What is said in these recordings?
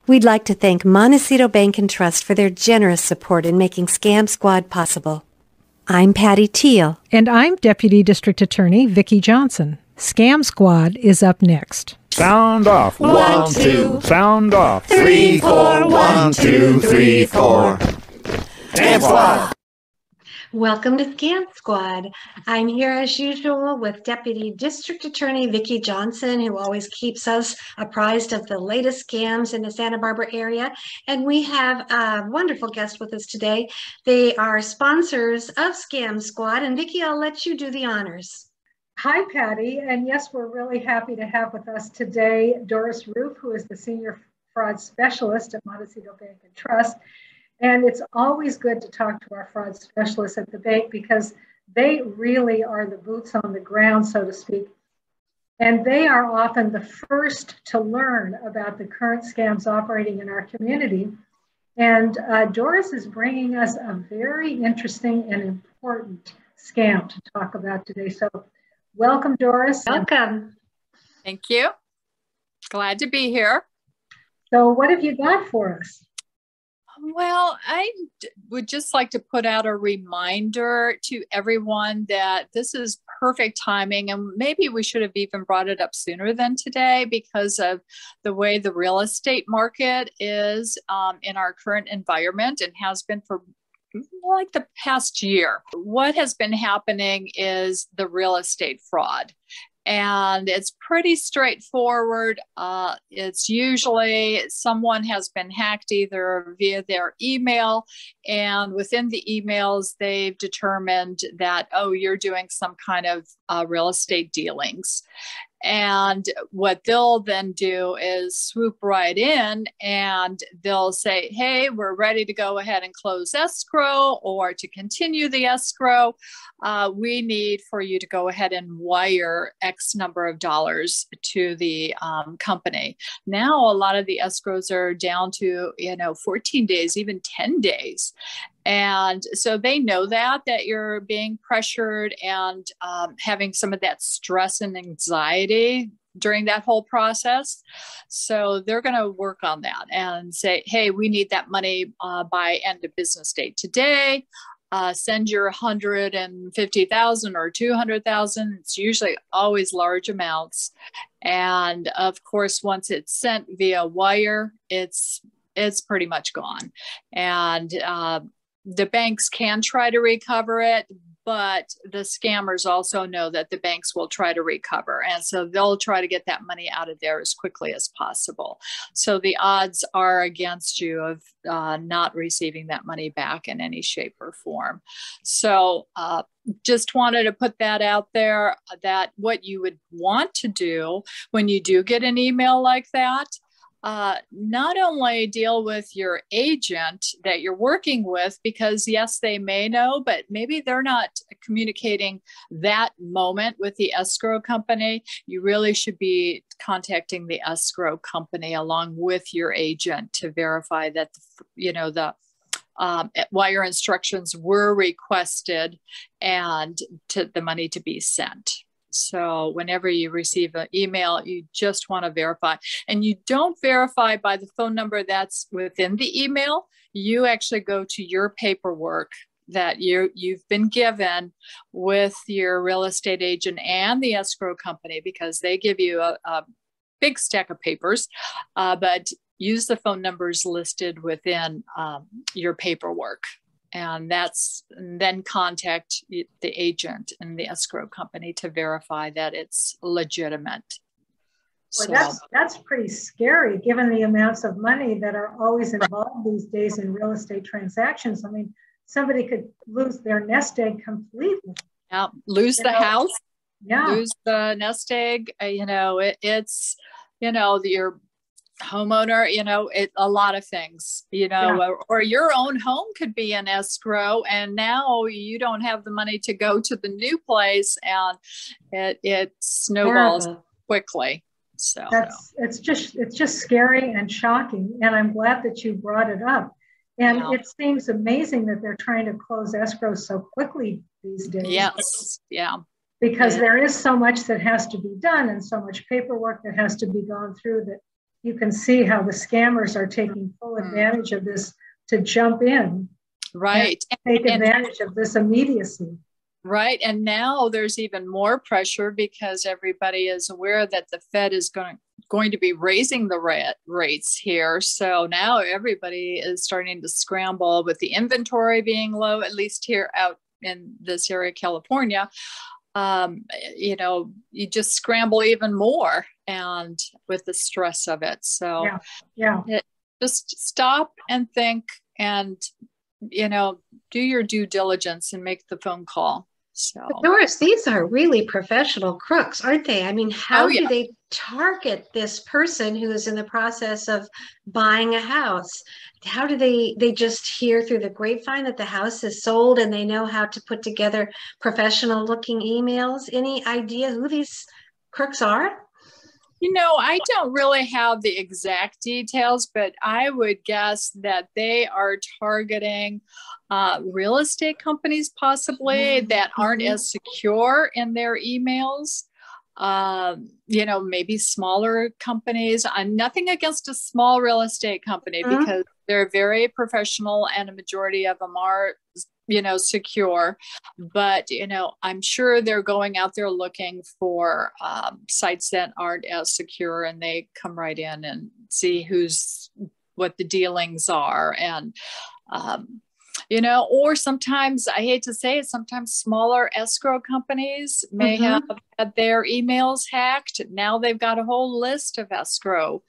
We'd like to thank Montecito Bank and Trust for their generous support in making Scam Squad possible. I'm Patty Teal. And I'm Deputy District Attorney Vicki Johnson. Scam Squad is up next. Sound off. 1, 2. Sound off. 3, 4. 1, 2, 3, 4. Scam Squad. Welcome to Scam Squad. I'm here as usual with Deputy District Attorney Vicki Johnson, who always keeps us apprised of the latest scams in the Santa Barbara area. And we have a wonderful guest with us today. They are sponsors of Scam Squad. And Vicki, I'll let you do the honors. Hi, Patty. And yes, we're really happy to have with us today Doris Roof, who is the Senior Fraud Specialist at Montecito Bank and Trust. And it's always good to talk to our fraud specialists at the bank because they really are the boots on the ground, so to speak. And they are often the first to learn about the current scams operating in our community. And Doris is bringing us a very interesting and important scam to talk about today. So welcome, Doris. Welcome. Thank you. Glad to be here. So what have you got for us? Well, I would just like to put out a reminder to everyone that this is perfect timing, and maybe we should have even brought it up sooner than today because of the way the real estate market is in our current environment and has been for like the past year. What has been happening is the real estate fraud. And it's pretty straightforward. It's usually someone has been hacked either via their email, and within the emails, they've determined that, oh, you're doing some kind of real estate dealings. And what they'll then do is swoop right in and they'll say, hey, we're ready to go ahead and close escrow, or to continue the escrow, we need for you to go ahead and wire X number of dollars to the company. Now, a lot of the escrows are down to, 14 days, even 10 days. And so they know that you're being pressured and having some of that stress and anxiety during that whole process. So they're going to work on that and say, hey, we need that money by end of business day today. Send your 150,000 or 200,000. It's usually always large amounts. And of course, once it's sent via wire, it's pretty much gone. And the banks can try to recover it, but the scammers also know that the banks will try to recover. And so they'll try to get that money out of there as quickly as possible. So the odds are against you of not receiving that money back in any shape or form. So just wanted to put that out there, that what you would want to do when you do get an email like that, not only deal with your agent that you're working with, because yes, they may know, but maybe they're not communicating that moment with the escrow company. You really should be contacting the escrow company along with your agent to verify that, the wire instructions were requested and the money to be sent. So whenever you receive an email, you just want to verify. And you don't verify by the phone number that's within the email. You actually go to your paperwork that you've been given with your real estate agent and the escrow company, because they give you a big stack of papers, but use the phone numbers listed within your paperwork. And then contact the agent and the escrow company to verify that it's legitimate. Well, that's pretty scary, given the amounts of money that are always involved these days in real estate transactions. I mean, somebody could lose their nest egg completely. Yeah, lose the house. Yeah, lose the nest egg. It's your homeowner, a lot of things, or your own home could be in escrow, and now you don't have the money to go to the new place, and it snowballs quickly. So it's just scary and shocking, and I'm glad that you brought it up. And it seems amazing that they're trying to close escrow so quickly these days. Yes, yeah. Because there is so much that has to be done and so much paperwork that has to be gone through that you can see how the scammers are taking full advantage of this to jump in. Right. And take advantage of this immediacy. Right. And now there's even more pressure because everybody is aware that the Fed is going to be raising the rates here. So now everybody is starting to scramble with the inventory being low, at least here out in this area, California. You just scramble even more and with the stress of it. So just stop and think and, do your due diligence and make the phone call. So, Doris, these are really professional crooks, aren't they? I mean, how do they target this person who is in the process of buying a house? How do they just hear through the grapevine that the house is sold and they know how to put together professional looking emails? Any idea who these crooks are? I don't really have the exact details, but I would guess that they are targeting real estate companies possibly that aren't as secure in their emails. Maybe smaller companies. I'm nothing against a small real estate company because they're very professional and a majority of them are secure, but I'm sure they're going out there looking for sites that aren't as secure, and they come right in and see what the dealings are, and or sometimes, I hate to say it, sometimes smaller escrow companies may have had their emails hacked. Now they've got a whole list of escrow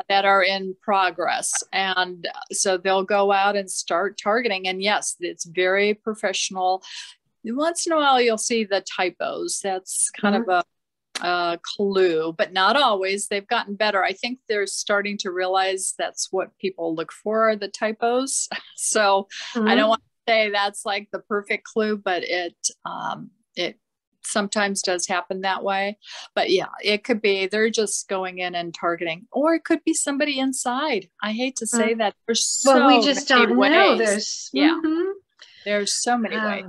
that are in progress. And so they'll go out and start targeting. And yes, it's very professional. Once in a while, you'll see the typos. That's kind of a clue, but not always. They've gotten better. I think they're starting to realize that's what people look for, are the typos. So I don't want to say that's like the perfect clue, but it sometimes does happen that way. But yeah, it could be they're just going in and targeting, or it could be somebody inside. I hate to say that. There's so we just don't know. There's so many ways.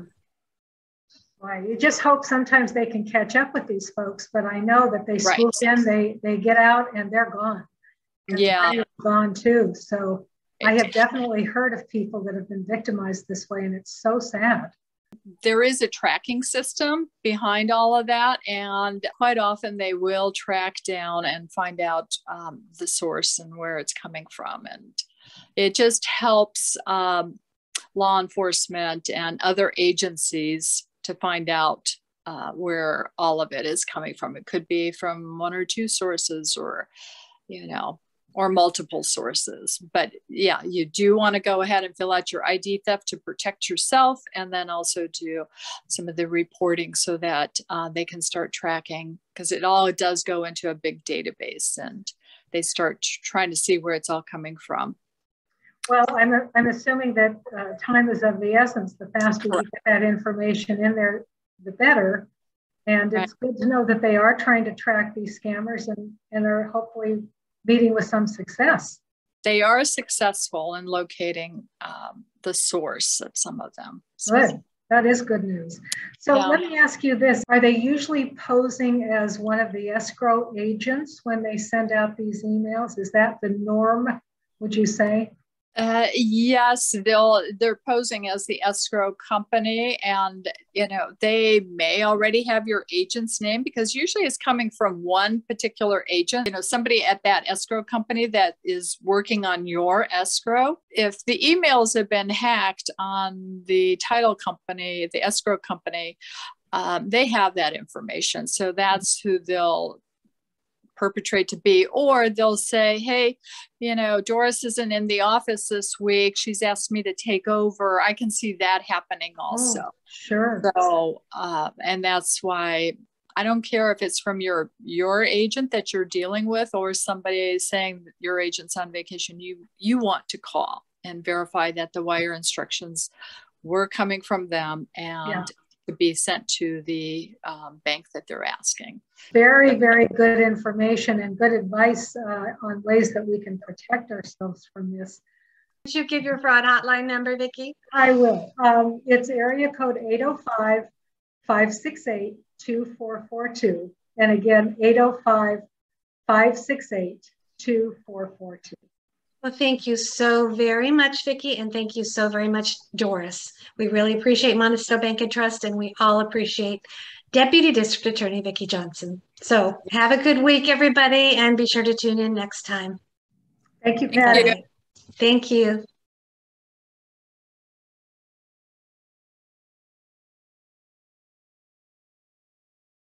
Right. You just hope sometimes they can catch up with these folks, but I know that they swoop in, they get out, and they're gone. And they're gone too. So I have definitely heard of people that have been victimized this way, and it's so sad. There is a tracking system behind all of that, and quite often they will track down and find out the source and where it's coming from. And it just helps law enforcement and other agencies to find out where all of it is coming from. It could be from one or two sources, or multiple sources. But yeah, you do want to go ahead and fill out your ID theft to protect yourself, and then also do some of the reporting so that they can start tracking, because it does go into a big database, and they start trying to see where it's all coming from. Well, I'm assuming that time is of the essence. The faster you get that information in there, the better. And it's good to know that they are trying to track these scammers and are hopefully meeting with some success. They are successful in locating the source of some of them. Good. That is good news. So let me ask you this. Are they usually posing as one of the escrow agents when they send out these emails? Is that the norm, would you say? Yes, they're posing as the escrow company, and they may already have your agent's name, because usually it's coming from one particular agent, somebody at that escrow company that is working on your escrow. If the emails have been hacked on the title company, the escrow company, they have that information. So that's who they'll perpetrate to be, or they'll say, hey, Doris isn't in the office this week, she's asked me to take over. I can see that happening also. Sure. So and that's why I don't care if it's from your agent that you're dealing with, or somebody saying that your agent's on vacation. You want to call and verify that the wire instructions were coming from them and to be sent to the bank that they're asking. Very, very good information and good advice on ways that we can protect ourselves from this. Would you give your fraud hotline number, Vicki? I will. It's area code 805-568-2442. And again, 805-568-2442. 2442. Well, thank you so very much, Vicki, and thank you so very much, Doris. We really appreciate Montecito Bank and Trust, and we all appreciate Deputy District Attorney Vicki Johnson. So have a good week, everybody, and be sure to tune in next time. Thank you, Patty. Thank you.